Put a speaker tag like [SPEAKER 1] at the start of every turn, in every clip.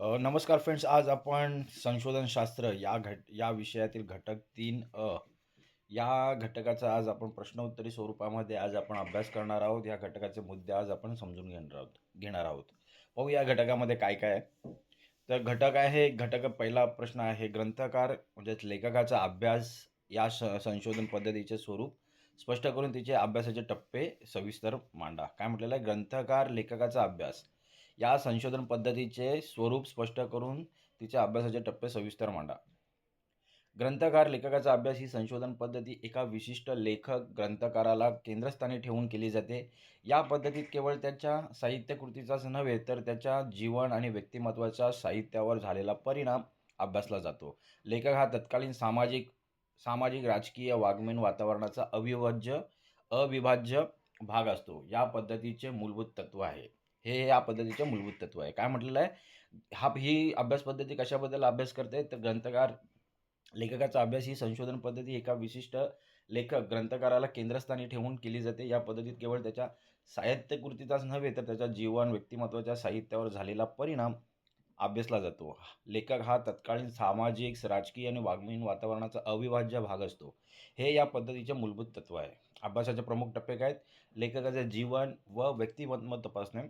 [SPEAKER 1] नमस्कार फ्रेंड्स. आज आपण संशोधनशास्त्र या विषयातील घटक 3 या घटकाचा आज आपण प्रश्नोत्तरी स्वरूपामध्ये आज आपण अभ्यास करणार आहोत. या घटकाचे मुद्दे आज आपण समजून घेणार आहोत. पाहू या घटकामध्ये काय काय आहे. तर घटक पहिला प्रश्न आहे, ग्रंथकार म्हणजेच लेखकाचा अभ्यास या संशोधन पद्धतीचे स्वरूप स्पष्ट करून तिचे अभ्यासाचे टप्पे सविस्तर मांडा. काय म्हटलेलं आहे? ग्रंथकार लेखकाचा अभ्यास या संशोधन पद्धतीचे स्वरूप स्पष्ट करून तिच्या अभ्यासाचे टप्पे सविस्तर मांडा. ग्रंथकार लेखकाचा अभ्यास ही संशोधन पद्धती एका विशिष्ट लेखक ग्रंथकाराला केंद्रस्थानी ठेवून केली जाते. या पद्धतीत केवळ त्याच्या साहित्यकृतीचाच नव्हे तर त्याच्या जीवन आणि व्यक्तिमत्वाच्या साहित्यावर झालेला परिणाम अभ्यासला जातो. लेखक हा तत्कालीन सामाजिक राजकीय वाङ्मयीन वातावरणाचा अविभाज्य भाग असतो. या पद्धतीचे मूलभूत तत्व आहे. हे या पद्धतीचे मूलभूत तत्व आहे. काय म्हटलेलं आहे? ही अभ्यास पद्धती कशाबद्दल अभ्यास करते? तर लेखकाचा अभ्यास ही संशोधन पद्धती एका विशिष्ट लेखक ग्रंथकाराला केंद्रस्थानी ठेवून केली जाते. या पद्धतीत केवळ त्याच्या साहित्यकृतीचाच नव्हे तर त्याच्या जीवन व्यक्तिमत्वाच्या साहित्यावर झालेला परिणाम अभ्यासला जातो. लेखक हा तत्कालीन सामाजिक, राजकीय आणि वाङ्मयीन वातावरणाचा अविभाज्य भाग असतो. हे या पद्धतीचे मूलभूत तत्व आहे. अभ्यासाचे प्रमुख टप्पे काय आहेत? लेखकाचे जीवन व व्यक्तिमत्व तपासणे,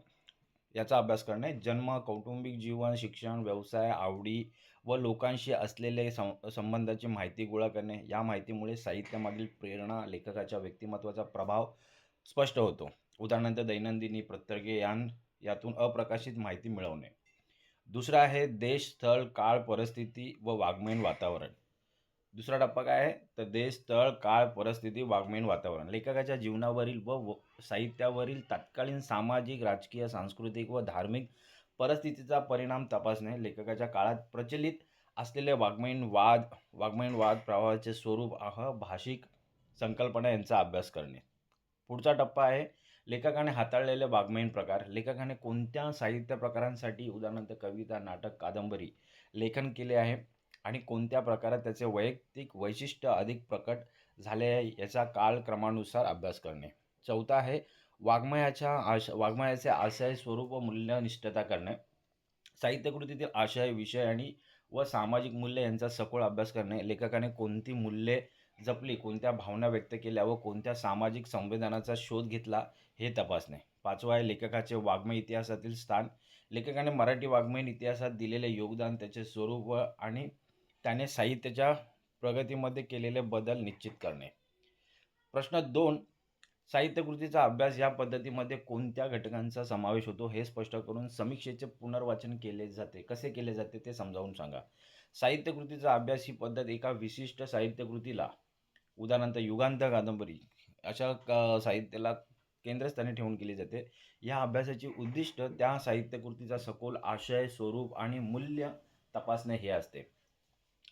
[SPEAKER 1] याचा अभ्यास करणे. जन्म, कौटुंबिक जीवन, शिक्षण, व्यवसाय, आवडी व लोकांशी असलेले संबंधाची माहिती गोळा करणे. या माहितीमुळे साहित्यामागील प्रेरणा, लेखकाच्या व्यक्तिमत्वाचा प्रभाव स्पष्ट होतो. उदाहरणार्थ दैनंदिनी पत्रके यातून अप्रकाशित माहिती मिळवणे. दुसरं आहे देश, स्थळ, काळ, परिस्थिती व वाङ्मयीन वातावरण. दुसरा टप्पा काय आहे? तर देश, स्थळ, काळ, परिस्थिती, वाङ्मयीन वातावरण. लेखकाच्या जीवनावरील व साहित्यावरील तत्कालीन सामाजिक, राजकीय, सांस्कृतिक व धार्मिक परिस्थितीचा परिणाम तपासणे. लेखकाच्या काळात प्रचलित असलेले वाङ्मयीन वाद प्रवाहाचे स्वरूप, भाषिक संकल्पना यांचा अभ्यास करणे. पुढचा टप्पा आहे लेखकाने हाताळलेले वाङ्मयीन प्रकार. लेखकाने कोणत्या साहित्य प्रकारांसाठी, उदाहरणार्थ कविता, नाटक, कादंबरी लेखन केले आहे आणि कोणत्या प्रकारात त्याचे वैयक्तिक वैशिष्ट्य अधिक प्रकट झाले आहे याचा कालक्रमानुसार अभ्यास करणे. चौथा आहे वाङ्मयाचे आशय, स्वरूप व मूल्यनिष्ठता करणे. साहित्यकृतीतील आशय, विषय व सामाजिक मूल्य यांचा सखोल अभ्यास करणे. लेखकाने कोणती मूल्ये जपली, कोणत्या भावना व्यक्त केल्या व कोणत्या सामाजिक संवेदनाचा शोध घेतला हे तपासणे. पाचवा आहे लेखकाचे वाङ्मय इतिहासातील स्थान. लेखकाने मराठी वाङ्मयीन इतिहासात दिलेले योगदान, त्याचे स्वरूप आणि त्याने साहित्याच्या प्रगतीमध्ये केलेले बदल निश्चित करणे. प्रश्न 2, साहित्यकृतीचा अभ्यास या पद्धतीमध्ये कोणत्या घटकांचा समावेश होतो हे स्पष्ट करून समीक्षेचे पुनर्वाचन केले जाते. कसे केले जाते ते समजावून सांगा. साहित्यकृतीचा अभ्यास ही पद्धत एका विशिष्ट साहित्यकृतीला, उदाहरणार्थ युगांत कादंबरी अशा साहित्याला केंद्रस्थानी ठेवून केली जाते. या अभ्यासाची उद्दिष्ट त्या साहित्यकृतीचा सखोल आशय, स्वरूप आणि मूल्य तपासणे हे असते.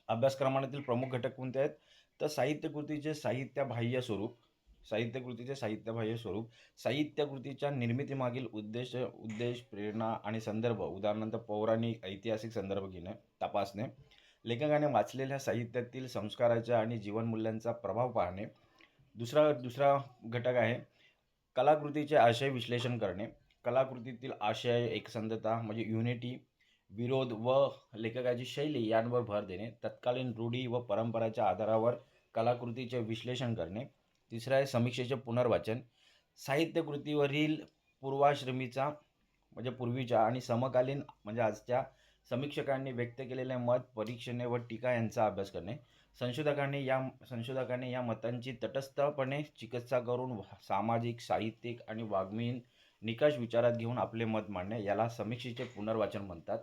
[SPEAKER 1] अभ्यासक्रमातील प्रमुख घटक कोणते आहेत? तर साहित्यकृतीचे साहित्यबाह्य स्वरूप, साहित्यकृतीच्या निर्मितीमागील उद्देश, प्रेरणा आणि संदर्भ, उदाहरणार्थ पौराणिक, ऐतिहासिक संदर्भ घेणे, तपासणे. लेखकाने वाचलेल्या साहित्यातील संस्काराच्या आणि जीवनमूल्यांचा प्रभाव पाहणे. दुसरा घटक आहे कलाकृतीचे आशय विश्लेषण करणे. कलाकृतीतील आशय, एकसंधता म्हणजे युनिटी, विरोध व लेखकाची शैली यांवर भर देणे. तत्कालीन रूढी व परंपराच्या आधारावर कलाकृतीचे विश्लेषण करणे. तिसरे आहे समीक्षेचे पुनर्वाचन. साहित्यकृतीवरील पूर्वाश्रमीचा म्हणजे पूर्वीच्या आणि समकालीन म्हणजे आजच्या समीक्षकांनी व्यक्त केलेले मत, परीक्षणे व टीका यांचा अभ्यास करणे. संशोधकाने या मतांची तटस्थपणे चिकित्सा करून सामाजिक, साहित्यिक आणि वाङ्मयीन निकष विचारात घेऊन आपले मत मांडणे याला समीक्षेचे पुनर्वाचन म्हणतात.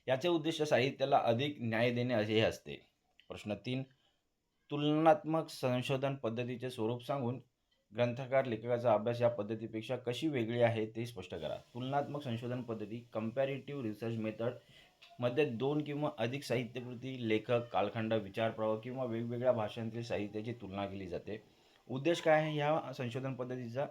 [SPEAKER 1] याचे उद्दिष्ट साहित्याला अधिक न्याय देणे असे असते. प्रश्न 3, तुलनात्मक संशोधन पद्धतीचे स्वरूप सांगून ग्रंथकार लेखकाचा अभ्यास या पद्धतीपेक्षा कशी वेगळी आहे ते स्पष्ट करा. तुलनात्मक संशोधन पद्धती कंपॅरेटिव्ह रिसर्च मेथड मध्ये 2 किंवा अधिक साहित्यकृती, लेखक, कालखंड, विचारप्रवाह किंवा वेगवेगळ्या भाषांतील साहित्याची तुलना केली जाते. उद्देश काय आहे ह्या संशोधन पद्धतीचा?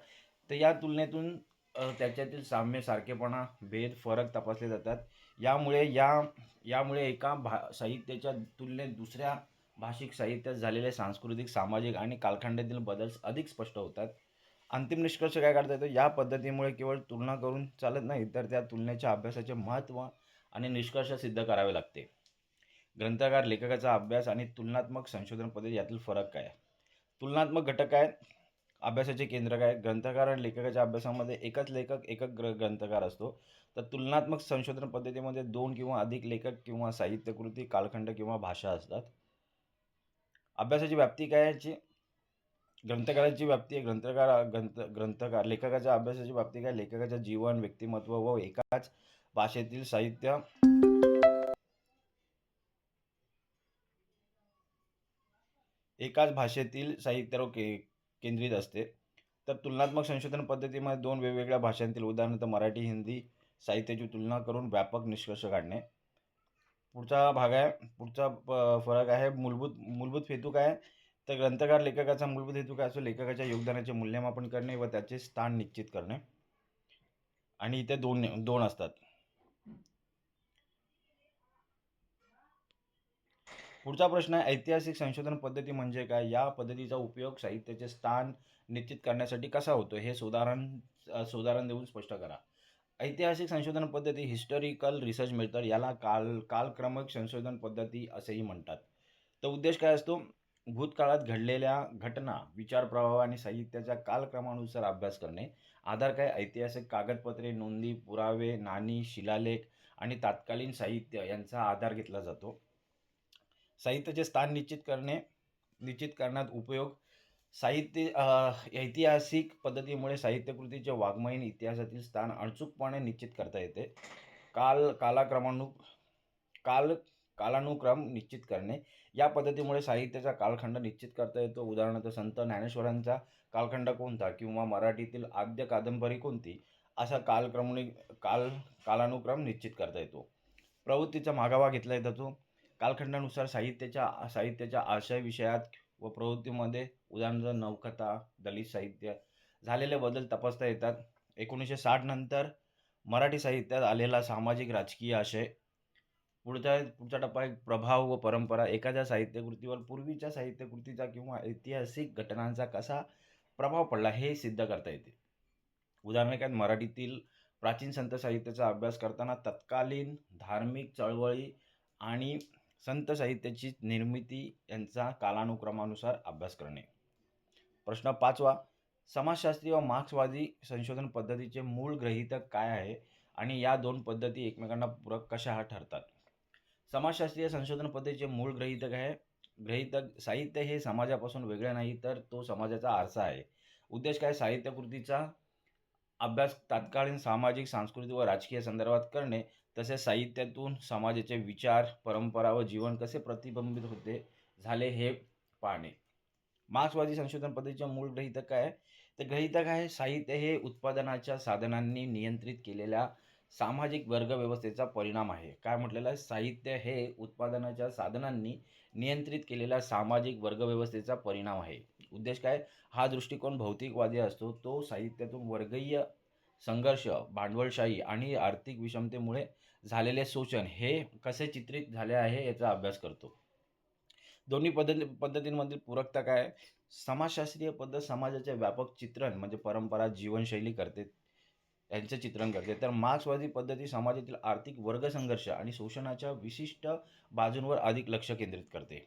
[SPEAKER 1] तर या तुलनेतून त्याच्यातील साम्य, सारखेपणा, भेद, फरक तपासले जातात. यामुळे एका साहित्याच्या तुलनेत दुसऱ्या भाषिक साहित्यात झालेले सांस्कृतिक, सामाजिक आणि कालखंडातील बदल अधिक स्पष्ट होतात. अंतिम निष्कर्ष काय काढता येतो? या पद्धतीमुळे केवळ तुलना करून चालत नाही तर त्या तुलनेच्या अभ्यासाचे महत्त्व आणि निष्कर्ष सिद्ध करावे लागते. ग्रंथकार लेखकाचा अभ्यास आणि तुलनात्मक संशोधन पद्धती यातील फरक काय? तुलनात्मक घटक काय? अभ्यासाचे केंद्र काय? ग्रंथकार आणि लेखकाच्या अभ्यासामध्ये एकच लेखक एकच ग्रंथकार असतो. तर तुलनात्मक संशोधन पद्धतीमध्ये 2 किंवा अधिक लेखक किंवा साहित्यकृती, कालखंड किंवा भाषा असतात. अभ्यासाची व्याप्ती काय याची? ग्रंथकाराची व्याप्ती आहे ग्रंथकार लेखकाच्या अभ्यासाची व्याप्ती काय? लेखकाच्या जीवन, व्यक्तिमत्व व एकाच भाषेतील साहित्य साहित्यावर केंद्रित असते. तर तुलनात्मक संशोधन पद्धतीमध्ये 2 वेगवेगळ्या भाषांतील उदाहरणार्थ मराठी, हिंदी साहित्याची तुलना करून व्यापक निष्कर्ष काढणे. पुढचा फरक आहे मूलभूत हेतू काय? तर ग्रंथकार लेखकाचा मूलभूत हेतू काय असतो? लेखकाच्या योगदानाचे मूल्यमापन करणे व त्याचे स्थान निश्चित करणे. आणि इथे दोन असतात. पुढचा प्रश्न आहे, ऐतिहासिक संशोधन पद्धती म्हणजे काय? या पद्धतीचा उपयोग साहित्याचे स्थान निश्चित करण्यासाठी कसा होतो हे उदाहरण देऊन स्पष्ट करा. ऐतिहासिक संशोधन पद्धती हिस्टॉरिकल रिसर्च मेथड याला कालक्रमिक संशोधन पद्धती असेही म्हणतात. तर उद्देश काय असतो? भूतकाळात घडलेल्या घटना, विचार प्रवाह आणि साहित्याच्या कालक्रमानुसार अभ्यास करणे. आधार काय? ऐतिहासिक कागदपत्रे, नोंदी, पुरावे, नाणी, शिलालेख आणि तत्कालीन साहित्य यांचा आधार घेतला जातो. साहित्याचे स्थान निश्चित करण्यात उपयोग. ऐतिहासिक पद्धतीमुळे साहित्यकृतीचे वाङ्मयीन इतिहासातील स्थान अचूकपणे निश्चित करता येते. कालानुक्रम निश्चित करणे. या पद्धतीमुळे साहित्याचा कालखंड निश्चित करता येतो. उदाहरणार्थ संत ज्ञानेश्वरांचा कालखंड कोणता किंवा मराठीतील आद्य कादंबरी कोणती असा कालानुक्रम निश्चित करता येतो. प्रवृत्तीचा मागोवा घेतला जातो. कालखंडानुसार साहित्याच्या आशय, विषयात व प्रवृत्तीमध्ये उदाहरणार्थ नवकथा, दलित साहित्य झालेले बदल तपासता येतात. 1960 नंतर मराठी साहित्यात आलेला सामाजिक राजकीय आशय. पुढचा टप्पा आहे प्रभाव व परंपरा. एखाद्या साहित्यकृतीवर पूर्वीच्या साहित्यकृतीचा किंवा ऐतिहासिक घटनांचा कसा प्रभाव पडला हे सिद्ध करता येते. उदाहरणार्थ मराठीतील प्राचीन संत साहित्याचा अभ्यास करताना तत्कालीन धार्मिक चळवळी आणि संत साहित्याची निर्मिती यांचा कालानुक्रमानुसार अभ्यास करणे. प्रश्न 5वा, समाजशास्त्रीय व मार्क्सवादी संशोधन पद्धतीचे मूळ गृहीतक काय आहे आणि या दोन पद्धती एकमेकांना पूरक कशा ठरतात? समाजशास्त्रीय संशोधन पद्धतीचे मूळ गृहीतक साहित्य हे समाजापासून वेगळे नाही, तर तो समाजाचा आरसा आहे. उद्देश काय? साहित्यकृतीचा अभ्यास तत्कालीन सामाजिक, सांस्कृतिक व राजकीय संदर्भात करणे, तसेच साहित्यातून समाजाचे विचार, परंपरा व जीवन कसे प्रतिबिंबित होते झाले हे पाहणे. मार्क्सवादी संशोधन पद्धतीचे मूळ गृहीतक काय? तर गृहीतक आहे साहित्य हे उत्पादनाच्या साधनांनी नियंत्रित केलेल्या सामाजिक वर्गव्यवस्थेचा परिणाम आहे. काय म्हटलेलं आहे? साहित्य हे उत्पादनाच्या साधनांनी नियंत्रित केलेल्या सामाजिक वर्गव्यवस्थेचा परिणाम आहे. उद्देश काय? हा दृष्टिकोन भौतिकवादी असतो. तो साहित्यातून वर्गीय संघर्ष, भांडवलशाही आणि आर्थिक विषमतेमुळे झालेले शोषण हे कसे चित्रित झाले आहे याचा अभ्यास करतो. दोन्ही पद्धतींमधील पूरकता काय? समाजशास्त्रीय पद्धत समाजाचे व्यापक चित्रण म्हणजे परंपरा, जीवनशैली करते, यांचे चित्रण करते. तर मार्क्सवादी पद्धती समाजातील आर्थिक वर्गसंघर्ष आणि शोषणाच्या विशिष्ट बाजूंवर अधिक लक्ष केंद्रित करते.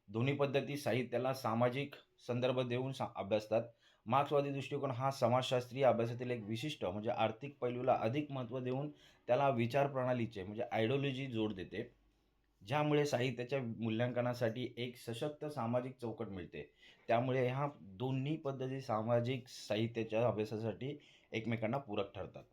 [SPEAKER 1] दोन्ही पद्धती साहित्याला सामाजिक संदर्भ देऊन अभ्यासतात. मार्क्सवादी दृष्टिकोन हा समाजशास्त्रीय अभ्यासातील एक विशिष्ट म्हणजे आर्थिक पैलूला अधिक महत्त्व देऊन त्याला विचारप्रणालीचे म्हणजे आयडिओलॉजी जोड देते, ज्यामुळे साहित्याच्या मूल्यांकनासाठी एक सशक्त सामाजिक चौकट मिळते. त्यामुळे ह्या दोन्ही पद्धती सामाजिक साहित्याच्या अभ्यासासाठी एकमेकांना पूरक ठरतात.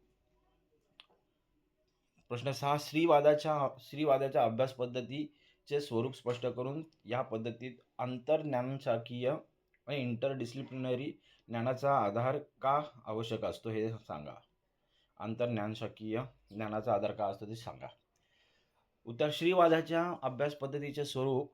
[SPEAKER 1] प्रश्न 6, स्त्रीवादाच्या अभ्यास पद्धतीचे स्वरूप स्पष्ट करून या पद्धतीत आंतरज्ञानशाखीय आणि इंटरडिसिप्लिनरी ज्ञानाचा आधार का आवश्यक असतो हे सांगा. आंतरज्ञानशाखीय ज्ञानाचा आधार का असतो ते सांगा. उत्तर, स्त्रीवादाच्या अभ्यास पद्धतीचे स्वरूप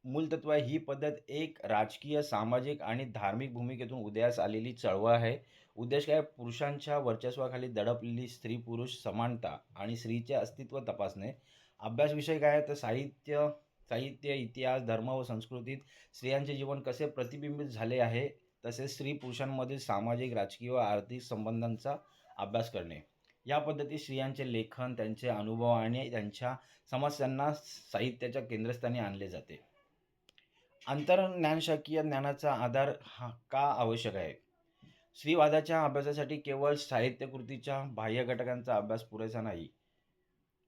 [SPEAKER 1] मूलतत्व ही पद्धत एक राजकीय, सामाजिक आणि धार्मिक भूमिकेतून उदयास आलेली चळवळ आहे. उद्देश काय? पुरुषांच्या वर्चस्वाखाली दडपलेली स्त्री-पुरुष समानता आणि स्त्रीचे अस्तित्व तपासणे. अभ्यास विषय काय आहे? तर साहित्य, इतिहास, धर्म व संस्कृतीत स्त्रियांचे जीवन कसे प्रतिबिंबित झाले आहे, तसेच स्त्री-पुरुषांमधील सामाजिक, राजकीय व आर्थिक संबंधांचा अभ्यास करणे. या पद्धतीत स्त्रियांचे लेखन, त्यांचे अनुभव आणि त्यांच्या समस्यांना साहित्याच्या केंद्रस्थानी आणले जाते. आंतरज्ञानशाखीय ज्ञानाचा आधार हा का आवश्यक आहे? स्त्रीवादाच्या अभ्यासासाठी केवळ साहित्यकृतीच्या बाह्य घटकांचा अभ्यास पुरेसा नाही,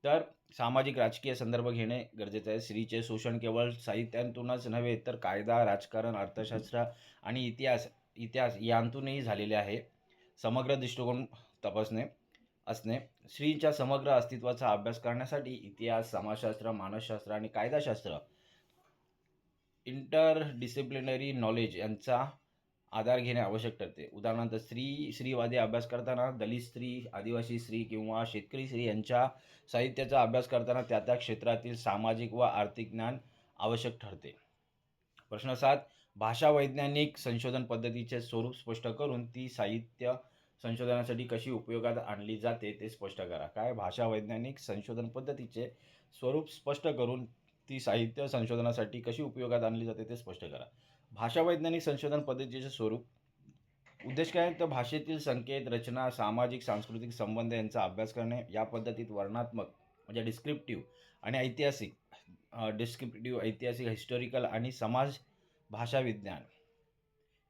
[SPEAKER 1] तर सामाजिक राजकीय संदर्भ घेणे गरजेचे आहे. स्त्रीचे शोषण केवळ साहित्यातूनच नव्हे, तर कायदा, राजकारण, अर्थशास्त्र आणि इतिहास इतिहास यांतूनही झालेले आहे. समग्र दृष्टिकोन तपासणे असणे. स्त्रीच्या समग्र अस्तित्वाचा अभ्यास करण्यासाठी इतिहास, समाजशास्त्र, मानसशास्त्र आणि कायदाशास्त्र इंटरडिसिप्लिनरी नॉलेज यांचा आधार घेणे आवश्यक ठरते. उदाहरणार्थ स्त्रीवादी अभ्यास करताना दलित स्त्री, आदिवासी स्त्री किंवा शेतकरी स्त्री यांच्या साहित्याचा अभ्यास करताना त्या त्या क्षेत्रातील सामाजिक व आर्थिक ज्ञान आवश्यक ठरते. प्रश्न 7. भाषा वैज्ञानिक संशोधन पद्धतीचे स्वरूप स्पष्ट करून ती साहित्य संशोधनासाठी कशी उपयोगात आणली जाते ते स्पष्ट करा. काय? भाषा वैज्ञानिक संशोधन पद्धतीचे स्वरूप स्पष्ट करून ती साहित्य संशोधनासाठी कशी उपयोगात आणली जाते ते स्पष्ट करा. भाषा वैज्ञानिक संशोधन पद्धतीचे स्वरूप. उद्देश काय? तर भाषेतील संकेत, रचना, सामाजिक सांस्कृतिक संबंध यांचा अभ्यास करणे. या पद्धतीत वर्णनात्मक म्हणजे डिस्क्रिप्टिव्ह आणि ऐतिहासिक हिस्टॉरिकल आणि समाज भाषा विज्ञान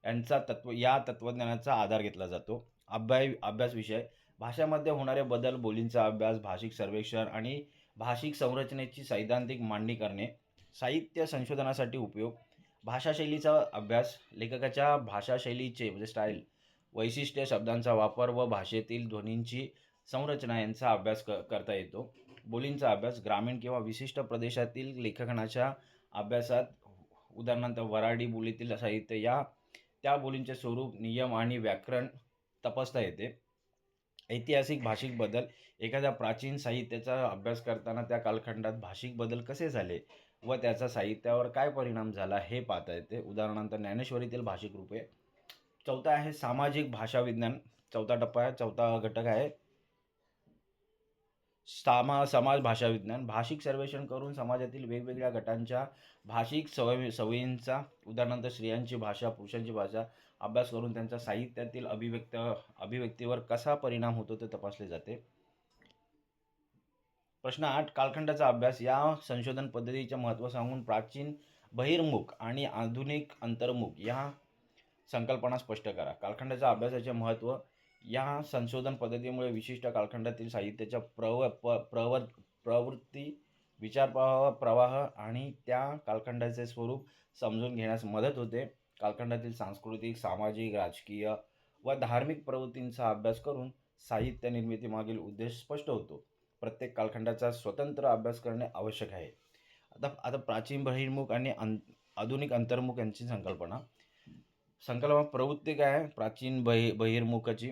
[SPEAKER 1] यांचा या तत्वज्ञानाचा आधार घेतला जातो. अभ्यास विषय. भाषामध्ये होणारे बदल, बोलींचा अभ्यास, भाषिक सर्वेक्षण आणि भाषिक संरचनेची सैद्धांतिक मांडणी करणे. साहित्य संशोधनासाठी उपयोग. भाषाशैलीचा अभ्यास. लेखकाच्या भाषाशैलीचे म्हणजे स्टाईल, वैशिष्ट्ये, शब्दांचा वापर व भाषेतील ध्वनींची संरचना यांचा अभ्यास करता येतो. बोलींचा अभ्यास. ग्रामीण किंवा विशिष्ट प्रदेशातील लेखनाच्या अभ्यासात उदाहरणार्थ वऱ्हाडी बोलीतील साहित्य त्या बोलींचे स्वरूप, नियम आणि व्याकरण तपासता येते. ऐतिहासिक भाषिक बदल. एखाद्या प्राचीन साहित्याचा अभ्यास करताना त्या कालखंडात भाषिक बदल कसे झाले व त्याचा साहित्यावर काय परिणाम झाला हे पाहता येते. उदाहरणार्थ ज्ञानेश्वरीतील भाषिक रूपे. चौथा आहे सामाजिक भाषा विज्ञान. चौथा घटक आहे समाज भाषा विज्ञान. भाषिक सर्वेक्षण करून समाजातील वेगवेगळ्या गटांच्या भाषिक सवयींचा उदाहरणार्थ स्त्रियांची भाषा, पुरुषांची भाषा अभ्यास करून त्यांचा साहित्यातील अभिव्यक्तीवर कसा परिणाम होतो ते तपासले जाते. प्रश्न 8. कालखंडाचा अभ्यास. या संशोधन पद्धतीचे महत्त्व सांगून प्राचीन बहिर्मुख आणि आधुनिक अंतर्मुख या संकल्पना स्पष्ट करा. कालखंडाच्या अभ्यासाचे महत्त्व. या संशोधन पद्धतीमुळे विशिष्ट कालखंडातील साहित्याच्या प्रवृत्ती, विचार प्रवाह आणि त्या कालखंडाचे स्वरूप समजून घेण्यास मदत होते. कालखंडातील सांस्कृतिक, सामाजिक, राजकीय व धार्मिक प्रवृत्तींचा अभ्यास करून साहित्य निर्मितीमागील उद्देश स्पष्ट होतो. प्रत्येक कालखंडाचा स्वतंत्र अभ्यास करणे आवश्यक आहे. आता प्राचीन बहिर्मुख आणि आधुनिक अंतर्मुख यांची संकल्पना. प्रवृत्ती काय आहे? प्राचीन बहिर्मुखाची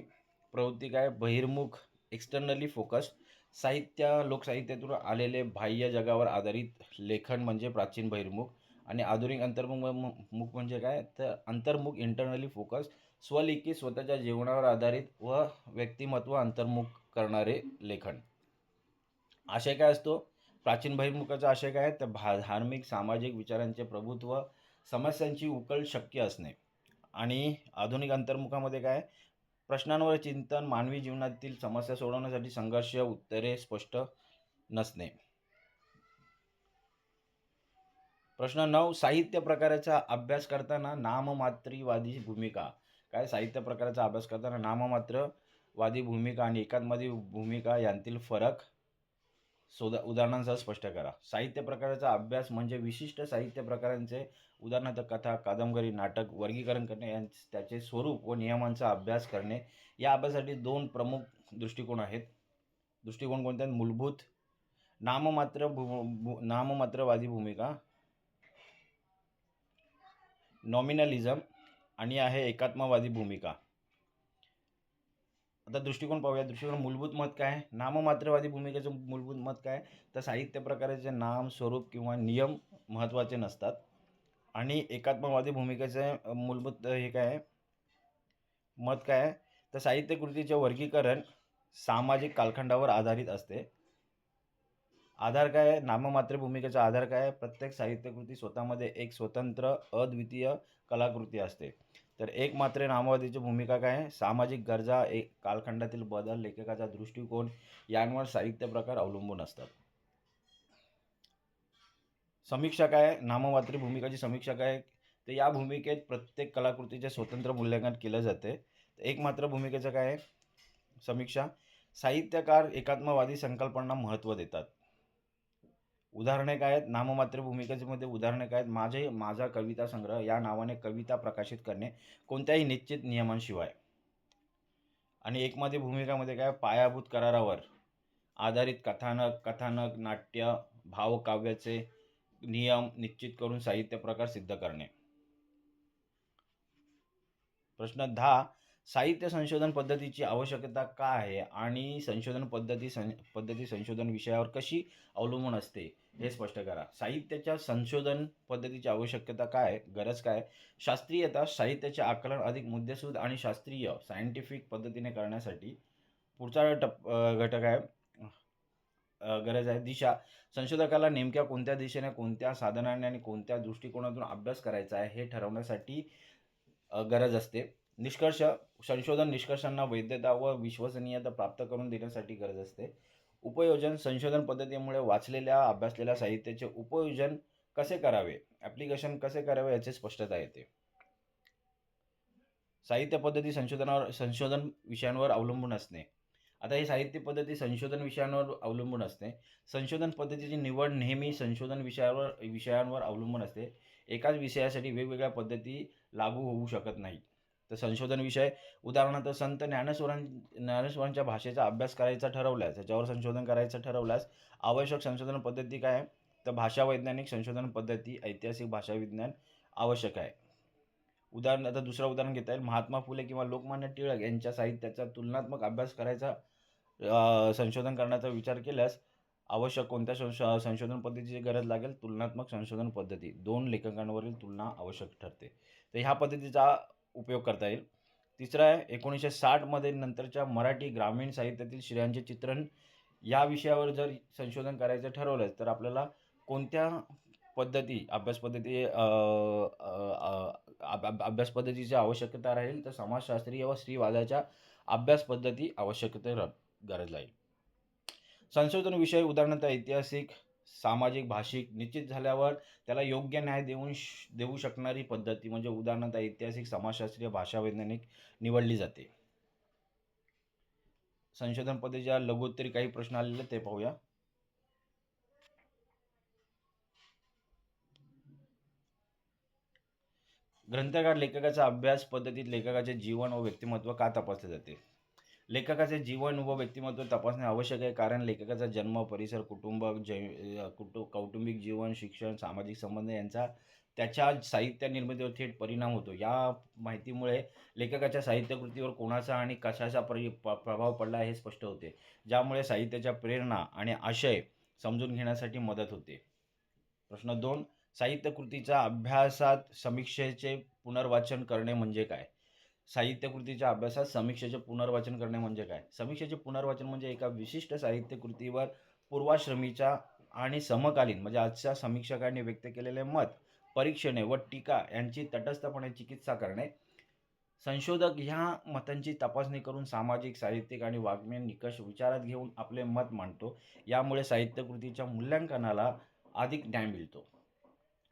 [SPEAKER 1] प्रवृत्ती काय? बहिर्मुख, एक्सटर्नली फोकस, लोकसाहित्यातून आलेले बाह्य जगावर आधारित लेखन म्हणजे प्राचीन बहिर्मुख. आणि आधुनिक अंतर्मुख म्हणजे काय? तर अंतर्मुख, इंटरनली फोकस, स्वलिखित, स्वतःच्या जीवनावर आधारित व व्यक्तिमत्व अंतर्मुख करणारे लेखन. आशय काय असतो? प्राचीन बहिर्मुखाचा आशय काय? तर धार्मिक, सामाजिक विचारांचे प्रभुत्व, समस्यांची उकल शक्य असणे. आणि आधुनिक अंतर्मुखामध्ये काय? प्रश्नांवर चिंतन, मानवी जीवनातील समस्या सोडवण्यासाठी संघर्ष, उत्तरे स्पष्ट नसणे. प्रश्न 9. साहित्य प्रकाराचा अभ्यास करताना नाममात्रवादी भूमिका. काय? साहित्य प्रकाराचा अभ्यास करताना नाममात्रवादी भूमिका आणि एकात्मवादी भूमिका यांतील फरक उदाहरणांसह स्पष्ट करा. साहित्य प्रकाराचा अभ्यास म्हणजे विशिष्ट साहित्य प्रकारांचे उदाहरणार्थ कथा, कादंबरी, नाटक वर्गीकरण करणे, त्याचे स्वरूप व नियमांचा अभ्यास करणे. या अभ्यासासाठी 2 प्रमुख दृष्टिकोन आहेत. दृष्टिकोन कोणते आहेत? मूलभूत नाममात्रवादी भूमिका, नॉमिनलिझम, आणि आहे एकात्मवादी भूमिका. आता दृष्टिकोन पाहूया. दृष्टिकोन मूलभूत मत काय? नाममात्रवादी भूमिकेचं मूलभूत मत काय? तर साहित्य प्रकाराचे नाम, स्वरूप किंवा नियम महत्त्वाचे नसतात. आणि एकात्मवादी भूमिकेचे मूलभूत हे काय मत काय? तर साहित्य कृतीचे वर्गीकरण सामाजिक कालखंडावर आधारित असते. आधार काय? नाममात्र भूमिकेचा आधार काय? प्रत्येक साहित्यकृती स्वतःमध्ये एक स्वतंत्र, अद्वितीय कलाकृती असते. तर एक मात्रे नामवादीची भूमिका काय आहे? सामाजिक गरजा, एक कालखंडातील बदल, लेखकाचा दृष्टिकोन यांवर साहित्य प्रकार अवलंबून असतात. समीक्षा काय आहे? नाममात्री भूमिकाची समीक्षा काय आहे? तर या भूमिकेत प्रत्येक कलाकृतीचे स्वतंत्र मूल्यांकन केलं जाते. एकमात्र भूमिकेचं काय आहे? समीक्षा. साहित्यकार एकात्मवादी संकल्पनांना महत्त्व देतात. उदाहरणे काय आहेत? नाममात्र भूमिकेमध्ये उदाहरणे काय आहेत? माझा कविता संग्रह या नावाने कविता प्रकाशित करणे कोणत्याही निश्चित नियमांशिवाय. आणि एकमात्र भूमिकामध्ये काय? पायाभूत करारावर आधारित कथानक, नाट्य, भावकाव्याचे नियम निश्चित करून साहित्य प्रकार सिद्ध करणे. प्रश्न 10. साहित्य संशोधन पद्धतीची आवश्यकता काय आहे आणि संशोधन पद्धती संशोधन विषयावर कशी अवलंबून असते हे स्पष्ट करा. साहित्याच्या संशोधन पद्धतीची आवश्यकता काय आहे? गरज काय? शास्त्रीयता, साहित्याचे आकलन अधिक मुद्देसूद आणि शास्त्रीय सायंटिफिक पद्धतीने करण्यासाठी. पुढचा घटक आहे गरज आहे. दिशा, संशोधकाला नेमक्या कोणत्या दिशेने, कोणत्या साधनाने आणि कोणत्या दृष्टिकोनातून अभ्यास करायचा आहे हे ठरवण्यासाठी गरज असते. निष्कर्ष, संशोधन निष्कर्षांना वैधता व विश्वसनीयता प्राप्त करून देण्यासाठी गरज असते. उपयोजन, संशोधन पद्धतीमुळे वाचलेल्या अभ्यासलेल्या साहित्याचे उपयोजन कसे करावे, ॲप्लिकेशन कसे करावे याची स्पष्टता येते. साहित्य पद्धती संशोधन विषयांवर अवलंबून असणे. आता ही साहित्य पद्धती संशोधन विषयांवर अवलंबून असते. संशोधन पद्धतीची निवड नेहमी संशोधन विषयांवर अवलंबून असते. एकाच विषयासाठी वेगवेगळ्या पद्धती लागू होऊ शकत नाही. तर संशोधन विषय, उदाहरणार्थ संत ज्ञानेश्वरांच्या भाषेचा अभ्यास करायचा ठरवल्यास, त्याच्यावर संशोधन करायचं ठरवल्यास आवश्यक संशोधन पद्धती काय आहे? तर भाषा वैज्ञानिक संशोधन पद्धती, ऐतिहासिक भाषा विज्ञान आवश्यक आहे. आता दुसरं उदाहरण घेता येईल. महात्मा फुले किंवा लोकमान्य टिळक यांच्या साहित्याचा तुलनात्मक अभ्यास करायचा, संशोधन करण्याचा विचार केल्यास आवश्यक कोणत्या संशोधन पद्धतीची गरज लागेल? तुलनात्मक संशोधन पद्धती. 2 लेखकांवरील तुलना आवश्यक ठरते. तर ह्या पद्धतीचा उपयोग करता येईल. तिसरा आहे 1960 मध्ये नंतरच्या मराठी ग्रामीण साहित्यातील स्त्रियांचे चित्रण या विषयावर जर संशोधन करायचं ठरवलं तर आपल्याला कोणत्या पद्धती, अभ्यास पद्धतीची आवश्यकता राहील? तर समाजशास्त्रीय व स्त्रीवादाच्या अभ्यास पद्धती आवश्यकता गरज लागेल. संशोधन विषय, उदाहरणार्थ ऐतिहासिक, सामाजिक, भाषिक निश्चित झाल्यावर त्याला योग्य न्याय देऊ शकणारी पद्धती म्हणजे उदाहरणार्थ ऐतिहासिक, समाजशास्त्रीय, भाषा वैज्ञानिक निवडली जाते. संशोधन पद्धतीच्या लघुत्तरी काही प्रश्न आलेले ते पाहूया. ग्रंथकार लेखकाचा अभ्यास पद्धतीत लेखकाचे जीवन व व्यक्तिमत्व का तपासले जाते? लेखकाचे जीवन व व्यक्तिमत्व तपासणे आवश्यक आहे, कारण लेखकाचा जन्म, परिसर, कौटुंबिक जीवन, शिक्षण, सामाजिक संबंध यांचा त्याच्या साहित्य निर्मितीवर थेट परिणाम होतो. या माहितीमुळे लेखकाच्या साहित्यकृतीवर कोणाचा आणि कशाचा प्रभाव पडला हे स्पष्ट होते, ज्यामुळे साहित्याच्या प्रेरणा आणि आशय समजून घेण्यासाठी मदत होते. प्रश्न 2. साहित्यकृतीच्या अभ्यासात समीक्षेचे पुनर्वाचन करणे म्हणजे काय? साहित्यकृतीच्या अभ्यासात समीक्षेचे पुनर्वाचन करणे म्हणजे काय? समीक्षेचे पुनर्वाचन म्हणजे एका विशिष्ट साहित्यकृतीवर पूर्वाश्रमीच्या आणि समकालीन म्हणजे आजच्या समीक्षकांनी व्यक्त केलेले मत, परीक्षणे व टीका यांची तटस्थपणे चिकित्सा करणे. संशोधक ह्या मतांची तपासणी करून सामाजिक, साहित्यिक आणि वाङ्मय निकष विचारात घेऊन आपले मत मांडतो. यामुळे साहित्यकृतीच्या मूल्यांकनाला अधिक न्याय मिळतो.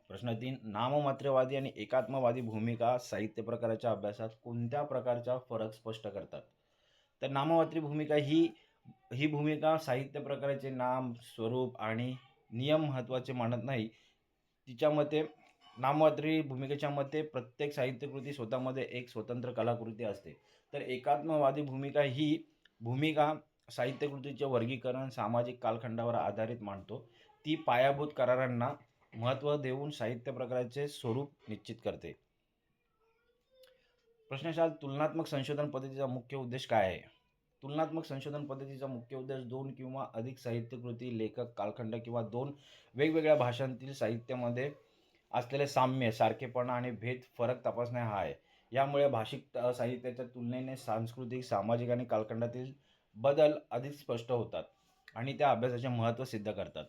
[SPEAKER 1] प्रश्न 3. नाममात्रवादी आणि एकात्मवादी भूमिका साहित्य प्रकाराच्या अभ्यासात कोणत्या प्रकारचा फरक स्पष्ट करतात? तर नाममात्री भूमिका ही भूमिका साहित्य प्रकाराचे नाम, स्वरूप आणि नियम महत्त्वाचे मानत नाही. तिच्या मते, नाममात्री भूमिकेच्या मते प्रत्येक साहित्यकृती स्वतःमध्ये एक स्वतंत्र कलाकृती असते. तर एकात्मवादी भूमिका ही भूमिका साहित्यकृतीचे वर्गीकरण सामाजिक कालखंडावर आधारित मांडतो. ती पायाभूत करारांना महत्त्व देऊन साहित्य प्रकाराचे स्वरूप निश्चित करते. प्रश्न 4. तुलनात्मक संशोधन पद्धतीचा मुख्य उद्देश काय आहे? तुलनात्मक संशोधन पद्धतीचा मुख्य उद्देश 2 किंवा अधिक साहित्यकृती, लेखक, कालखंड किंवा 2 वेगवेगळ्या भाषांतील साहित्यामध्ये असलेले साम्य, सारखेपणा आणि फरक तपासणे हा आहे. यामुळे भाषिक साहित्याच्या तुलनेने सांस्कृतिक, सामाजिक आणि कालखंडातील बदल अधिक स्पष्ट होतात आणि त्या अभ्यासाचे महत्त्व सिद्ध करतात.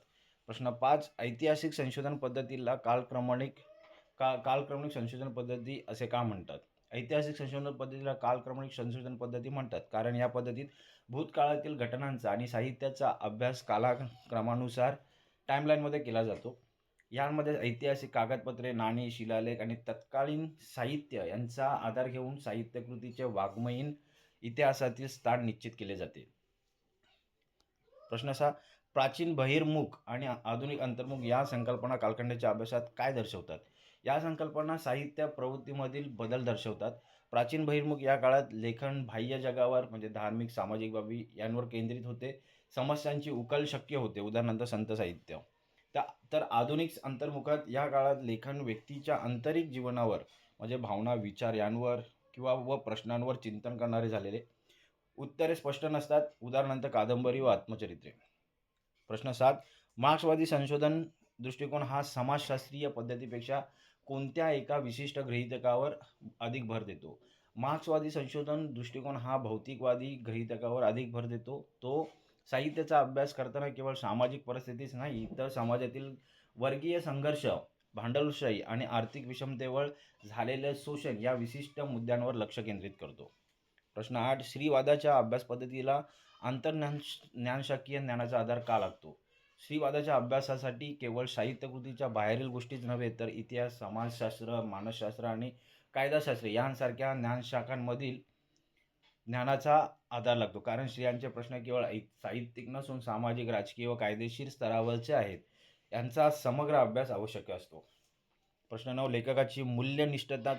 [SPEAKER 1] प्रश्न 5. ऐतिहासिक संशोधन पद्धतीला कालक्रमणिक संशोधन पद्धती असे का म्हणतात? ऐतिहासिक संशोधन पद्धतीला कालक्रमणिक संशोधन पद्धती म्हणतात, कारण या पद्धतीत भूतकाळातील घटनांचा आणि साहित्याचा अभ्यास कालक्रमानुसार टाइमलाईनमध्ये केला जातो. यामध्ये ऐतिहासिक कागदपत्रे, नाणी, शिलालेख आणि तत्कालीन साहित्य यांचा आधार घेऊन साहित्यकृतीचे वाङ्मयीन इतिहासातील स्थान निश्चित केले जाते. प्रश्न 6. प्राचीन बहिर्मुख आणि आधुनिक अंतर्मुख या संकल्पना कालखंडाच्या अभ्यासात काय दर्शवतात? या संकल्पना साहित्य प्रवृत्तीमधील बदल दर्शवतात. प्राचीन बहिर्मुख या काळात लेखन बाह्य जगावर म्हणजे धार्मिक, सामाजिक बाबी यांवर केंद्रित होते. समस्यांची उकल शक्य होते, उदाहरणार्थ संत साहित्य. तर आधुनिक अंतर्मुखात या काळात लेखन व्यक्तीच्या आंतरिक जीवनावर म्हणजे भावना, विचार यांवर किंवा प्रश्नांवर चिंतन करणारे झालेले. उत्तरे स्पष्ट नसतात, उदाहरणार्थ कादंबरी व आत्मचरित्रे. प्रश्न 7. मार्क्सवादी संशोधन दृष्टिकोन हा समाजशास्त्रीय पद्धतीपेक्षा कोणत्या एका विशिष्ट गृहीतकावर अधिक भर देतो? मार्क्सवादी संशोधन दृष्टिकोन हा भौतिकवादी गृहीतकावर अधिक भर देतो. तो साहित्याचा अभ्यास करताना केवळ सामाजिक परिस्थितीच नाही, तर समाजातील वर्गीय संघर्ष, भांडवलशाही आणि आर्थिक विषमतेवर झालेले शोषण या विशिष्ट मुद्द्यांवर लक्ष केंद्रित करतो. प्रश्न 8. स्त्रीवादाच्या अभ्यास पद्धतीला ज्ञानशाखीय ज्ञानाचा आधार का लागतो? स्त्रीवादाच्या अभ्यासासाठी केवळ साहित्यकृतीच्या बाहेरील गोष्टीच नव्हे, तर इतिहास, समाजशास्त्र, मानसशास्त्र आणि कायदाशास्त्र यांसारख्या ज्ञानशाखांमधील ज्ञानाचा आधार लागतो, कारण स्त्रियांचे प्रश्न केवळ साहित्यिक नसून सामाजिक, राजकीय व कायदेशीर स्तरावरचे आहेत. यांचा समग्र अभ्यास आवश्यक असतो. प्रश्न 9. लेखकाची मूल्यनिष्ठता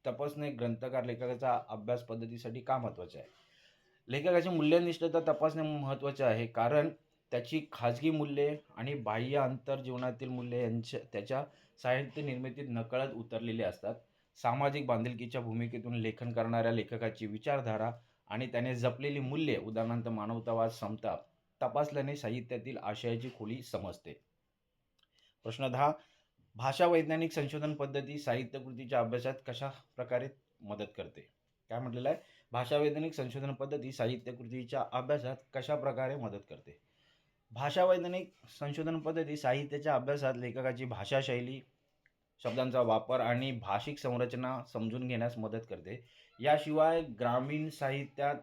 [SPEAKER 1] तपासणे ग्रंथकार लेखकाचा अभ्यास पद्धतीसाठी का महत्त्वाचे आहे? लेखकाची मूल्यनिष्ठता तपासणे महत्त्वाचे आहे, कारण त्याची खाजगी मूल्ये आणि बाह्य आंतरजीवनातील मूल्ये त्याच्या साहित्य निर्मितीत नकळत उतरलेली असतात. सामाजिक बांधिलकीच्या भूमिकेतून लेखन करणाऱ्या लेखकाची विचारधारा आणि त्याने जपलेली मूल्ये, उदाहरणार्थ मानवतावाद, समता, तपासल्याने साहित्यातील आशयाची खोली समजते. प्रश्न 10. भाषा वैज्ञानिक संशोधन पद्धती साहित्यकृतीच्या अभ्यासात कशा प्रकारे मदत करते? काय म्हटलेलं आहे? भाषा वैज्ञानिक संशोधन पद्धती साहित्यकृतीच्या अभ्यासात कशा प्रकारे मदत करते? भाषा वैज्ञानिक संशोधन पद्धती साहित्याच्या अभ्यासात लेखकाची भाषाशैली, शब्दांचा वापर आणि भाषिक संरचना समजून घेण्यास मदत करते. याशिवाय ग्रामीण साहित्यात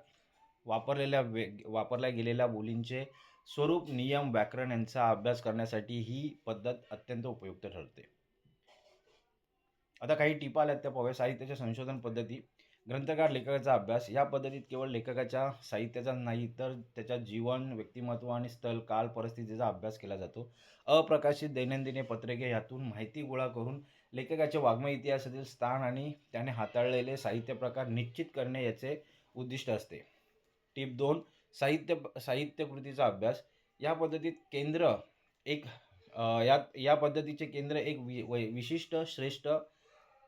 [SPEAKER 1] वापरल्या गेलेल्या बोलींचे स्वरूप, नियम, व्याकरण यांचा अभ्यास करण्यासाठी ही पद्धत अत्यंत उपयुक्त ठरते. आता काही टिपा आल्यात त्या पाहूया. साहित्याच्या संशोधन पद्धती. ग्रंथकार लेखकाचा अभ्यास. या पद्धतीत केवळ लेखकाच्या साहित्याचा नाही, तर त्याच्या जीवन, व्यक्तिमत्व आणि स्थल, काल, परिस्थितीचा अभ्यास केला जातो. अप्रकाशित दैनंदिन पत्रके यातून माहिती गोळा करून लेखकाचे वाङ्मय इतिहासातील स्थान आणि त्याने हाताळलेले साहित्य प्रकार निश्चित करणे याचे उद्दिष्ट असते. टिप 2. साहित्यकृतीचा अभ्यास. या पद्धतीत केंद्र एक या पद्धतीचे केंद्र एक विशिष्ट श्रेष्ठ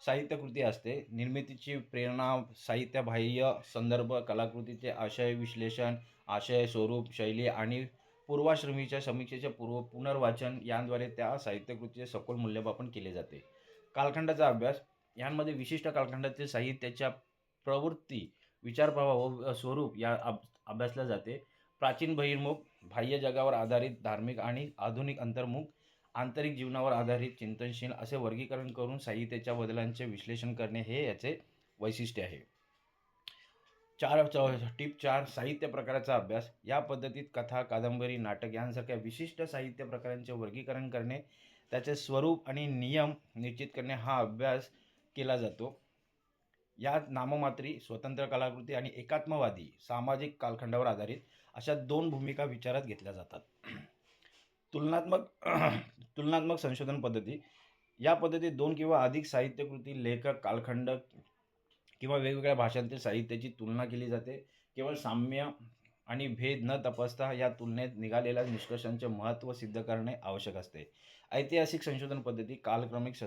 [SPEAKER 1] साहित्यकृती असते. निर्मितीची प्रेरणा, साहित्यबाह्य संदर्भ, कलाकृतीचे आशय विश्लेषण, आशय, स्वरूप, शैली आणि पूर्वाश्रमीच्या समीक्षेचे पुनर्वाचन यांद्वारे त्या साहित्यकृतीचे सखोल मूल्यमापन केले जाते. कालखंडाचा अभ्यास. यांमध्ये विशिष्ट कालखंडातील साहित्याच्या प्रवृत्ती, विचारप्रवाह व स्वरूप या अभ्यासल्या जाते. प्राचीन बहिर्मुख, बाह्य जगावर आधारित धार्मिक आणि आधुनिक अंतर्मुख, आंतरिक जीवनावर आधारित चिंतनशील असे वर्गीकरण करून साहित्याच्या बदलांचे विश्लेषण करणे हे याचे वैशिष्ट्य आहे. टिप 4. साहित्य प्रकाराचा अभ्यास. या पद्धतीत कथा, कादंबरी, नाटक यांसारख्या विशिष्ट साहित्य प्रकारांचे वर्गीकरण करणे, त्याचे स्वरूप आणि नियम निश्चित करणे हा अभ्यास केला जातो. यात नाममात्री, स्वतंत्र कलाकृती आणि एकात्मवादी, सामाजिक कालखंडावर आधारित अशा 2 भूमिका विचारात घेतल्या जातात. तुलनात्मक संशोधन पद्धती. या पद्धतीत 2 किंवा अधिक साहित्यकृती, लेखक, कालखंड किंवा वेगवेगळ्या भाषांतील साहित्याची तुलना केली जाते. केवळ साम्य आणि भेद न तपासता या तुलनेत निघालेल्या निष्कर्षांचे महत्त्व सिद्ध करणे आवश्यक असते. ऐतिहासिक संशोधन पद्धती. कालक्रमिक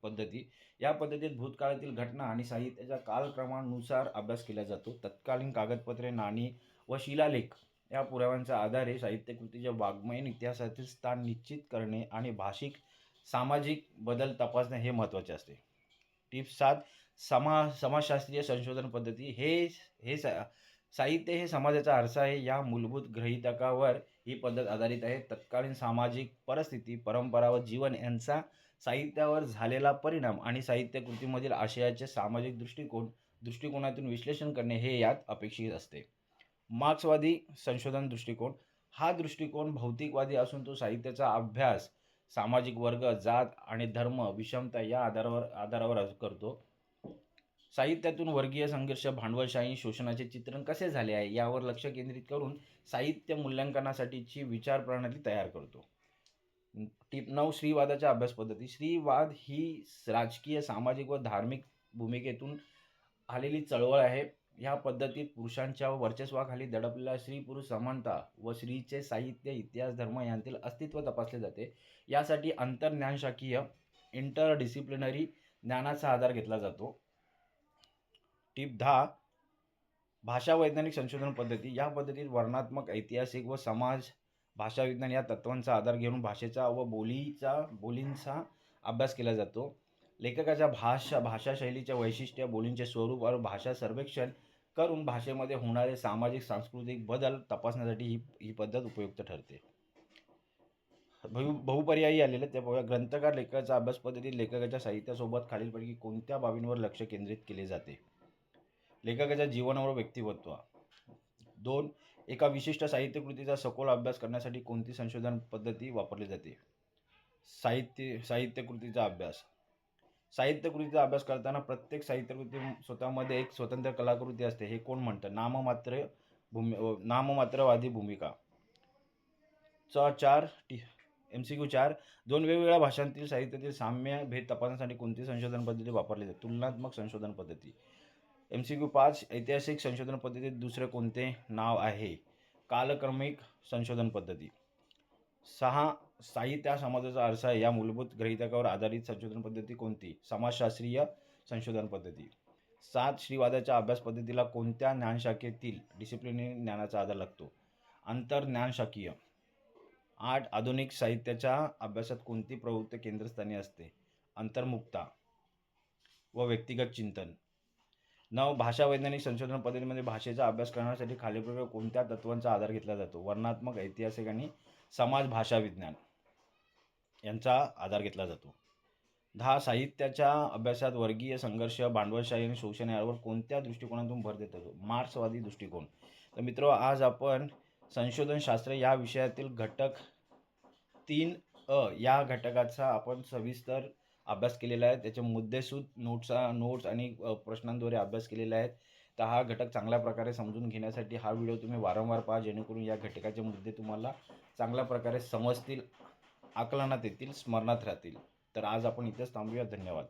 [SPEAKER 1] पद्धती. या पद्धतीत भूतकाळातील घटना आणि साहित्याच्या कालक्रमानुसार अभ्यास केला जातो. तत्कालीन कागदपत्रे, नाणी व शिलालेख या पुराव्यांच्या आधारे साहित्यकृतीचे वाङ्मयीन इतिहासातील स्थान निश्चित करणे आणि भाषिक, सामाजिक बदल तपासणे हे महत्त्वाचे असते. टिप 7. समाजशास्त्रीय संशोधन पद्धती. हे साहित्य हे समाजाचा आरसा आहे. या मूलभूत गृहीतकावर ही पद्धत आधारित आहे. तत्कालीन सामाजिक परिस्थिती, परंपरा व जीवन यांचा साहित्यावर झालेला परिणाम आणि साहित्य कृतीमधील आशयाचे सामाजिक दृष्टिकोनातून विश्लेषण करणे हे यात अपेक्षित असते. मार्क्सवादी संशोधन दृष्टिकोन हा दृष्टिकोन भौतिकवादी असून तो साहित्याचा अभ्यास सामाजिक वर्ग, जात आणि धर्म, विषमता या आधारावर करतो. साहित्यातून वर्गीय संघर्ष, भांडवलशाही, शोषणाचे चित्रण कसे झाले आहे यावर लक्ष केंद्रित करून साहित्य मूल्यांकनासाठीची विचार प्रणाली तयार करतो. टिप 9 स्त्रीवादाच्या अभ्यास पद्धती. स्त्रीवाद ही राजकीय, सामाजिक व धार्मिक भूमिकेतून आलेली चळवळ आहे. ह्या पद्धतीत पुरुषांच्या वर्चस्वाखाली दडपलेला स्त्री-पुरुष समानता व स्त्रीचे साहित्य, इतिहास, धर्म यांतील अस्तित्व तपासले जाते. यासाठी आंतरज्ञानशाखीय इंटरडिसिप्लिनरी ज्ञानाचा आधार घेतला जातो. टिप 10 भाषा वैज्ञानिक संशोधन पद्धती. या पद्धतीत वर्णनात्मक, ऐतिहासिक व समाज भाषाविज्ञान या तत्त्वांचा आधार घेऊन भाषेचा व बोलींचा अभ्यास केला जातो. लेखकाच्या भाषाशैलीचे वैशिष्ट्य, बोलींचे स्वरूप व भाषा सर्वेक्षण करून भाषेमध्ये होणारे सामाजिक सांस्कृतिक बदल तपासण्यासाठी ही पद्धत उपयुक्त ठरते. बहुपर्यायी आलेले ते ग्रंथकार लेखकाचा अभ्यास पद्धतीत लेखकाच्या साहित्यासोबत खालीलपैकी कोणत्या बाबींवर लक्ष केंद्रित केले जाते? लेखकाच्या जीवन व व्यक्तिमत्व. 2 एका विशिष्ट साहित्यकृतीचा सखोल अभ्यास करण्यासाठी कोणती संशोधन पद्धती वापरली जाते? साहित्यकृतीचा अभ्यास. साहित्यकृतीचा अभ्यास करताना प्रत्येक साहित्यकृती स्वतःमध्ये एक स्वतंत्र कलाकृती असते हे कोण म्हणतं? नाममात्रवादी भूमिका. 4 MCQ 4 2 वेगवेगळ्या भाषांतील साहित्यातील साम्य भेद तपासण्यासाठी कोणती संशोधन पद्धती वापरली जाते? तुलनात्मक संशोधन पद्धती. MCQ 5 ऐतिहासिक संशोधन पद्धतीत दुसरे कोणते नाव आहे? कालक्रमिक संशोधन पद्धती. 6 साहित्य हा समाजाचा आरसा आहे. या मूलभूत गृहीतकावर आधारित संशोधन पद्धती कोणती? समाजशास्त्रीय संशोधन पद्धती. 7 स्त्रीवादाच्या अभ्यास पद्धतीला कोणत्या ज्ञानशाखेतील डिसिप्लिनरी ज्ञानाचा आधार लागतो? आंतरज्ञानशाखीय. 8 आधुनिक साहित्याच्या अभ्यासात कोणती प्रवृत्ती केंद्रस्थानी असते? अंतर्मुखता व व्यक्तिगत चिंतन. 9 भाषा वैज्ञानिक संशोधन पद्धतीमध्ये भाषेचा अभ्यास करण्यासाठी खालीलप्रमाणे कोणत्या तत्त्वांचा आधार घेतला जातो? वर्णनात्मक, ऐतिहासिक आणि समाज भाषा विज्ञान यांचा आधार घेतला जातो. 10 साहित्याच्या अभ्यासात वर्गीय संघर्ष, भांडवलशाही आणि शोषण यावर कोणत्या दृष्टिकोनातून भर देत असतो? मार्क्सवादी दृष्टिकोन. तर मित्र, आज आपण संशोधनशास्त्र या विषयातील घटक 3 या घटकाचा आपण सविस्तर अभ्यास केलेला आहे. त्याचे मुद्देसूद नोट्स आणि प्रश्नांद्वारे अभ्यास केलेला आहे. तर हा घटक चांगल्या प्रकारे समजून घेण्यासाठी हा व्हिडिओ तुम्ही वारंवार पहा, जेणेकरून या घटकाचे मुद्दे तुम्हाला चांगल्या प्रकारे समजतील, आकलनात येतील, स्मरणात राहतील. तर आज आपण इथेच थांबूया. धन्यवाद.